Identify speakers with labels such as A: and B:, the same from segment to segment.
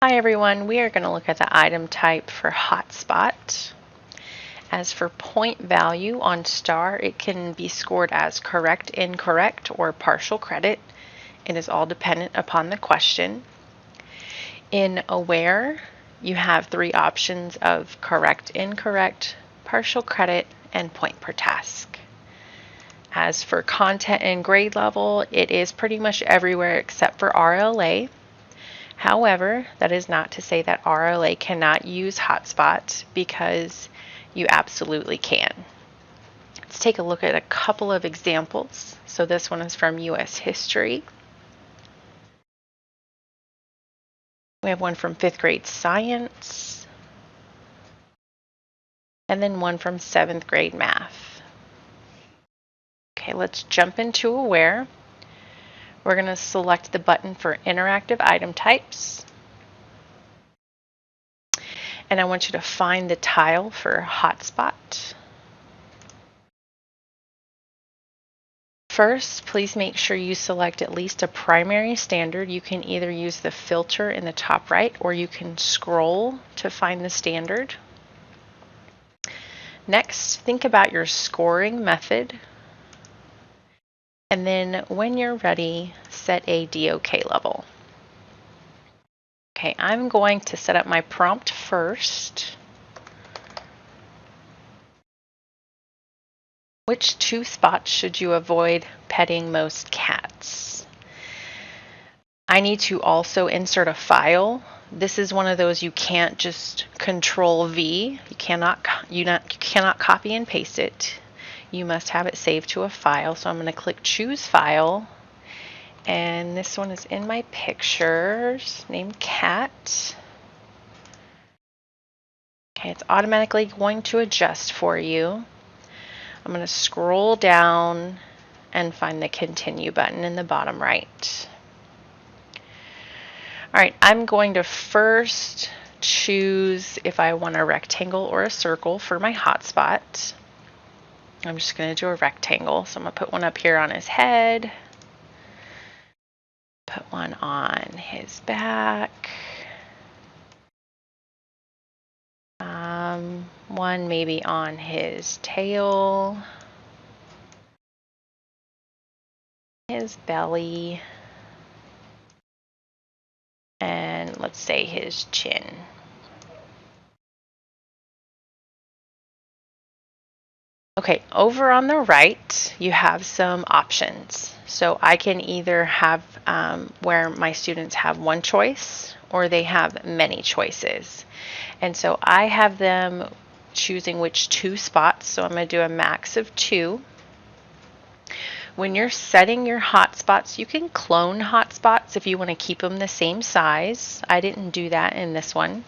A: Hi everyone, we are going to look at the item type for hotspot. As for point value on STAR, it can be scored as correct, incorrect, or partial credit. It is all dependent upon the question. In AWARE, you have three options of correct, incorrect, partial credit, and point per task. As for content and grade level, it is pretty much everywhere except for RLA. However, that is not to say that RLA cannot use hotspot, because you absolutely can. Let's take a look at a couple of examples. So this one is from US History. We have one from 5th grade Science, and then one from 7th grade Math. Okay, let's jump into AWARE. We're going to select the button for interactive item types. And I want you to find the tile for hotspot. First, please make sure you select at least a primary standard. You can either use the filter in the top right, or you can scroll to find the standard. Next, think about your scoring method. And then when you're ready, set a DOK level. Okay, I'm going to set up my prompt first. Which two spots should you avoid petting most cats? I need to also insert a file. This is one of those you can't just Control V. You cannot copy and paste it. You must have it saved to a file. So I'm going to click Choose File. And this one is in my pictures, named Cat. Okay, it's automatically going to adjust for you. I'm going to scroll down and find the Continue button in the bottom right. All right, I'm going to first choose if I want a rectangle or a circle for my hotspot. I'm just going to do a rectangle. So I'm going to put one up here on his head. Put one on his back. One maybe on his tail. His belly. And let's say his chin. Okay, over on the right, you have some options. So I can either have where my students have one choice, or they have many choices. And so I have them choosing which two spots. So I'm going to do a max of 2. When you're setting your hotspots, you can clone hotspots if you want to keep them the same size. I didn't do that in this one.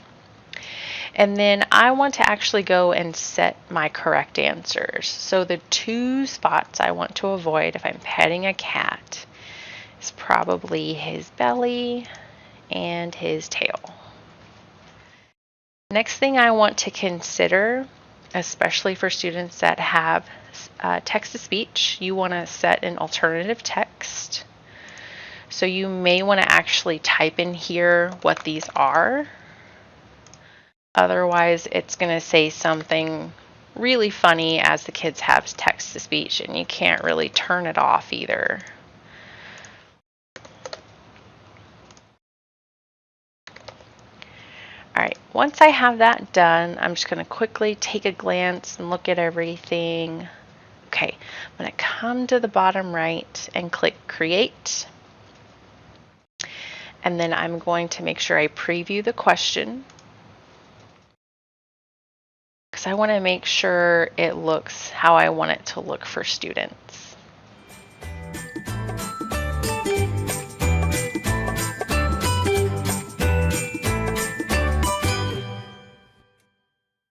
A: And then I want to actually go and set my correct answers. So the 2 spots I want to avoid if I'm petting a cat is probably his belly and his tail. Next thing I want to consider, especially for students that have text-to-speech, you want to set an alternative text. So you may want to actually type in here what these are. Otherwise, it's going to say something really funny as the kids have text-to-speech, and you can't really turn it off either. All right, once I have that done, I'm just going to quickly take a glance and look at everything. Okay, I'm going to come to the bottom right and click Create. And then I'm going to make sure I preview the question, because I want to make sure it looks how I want it to look for students.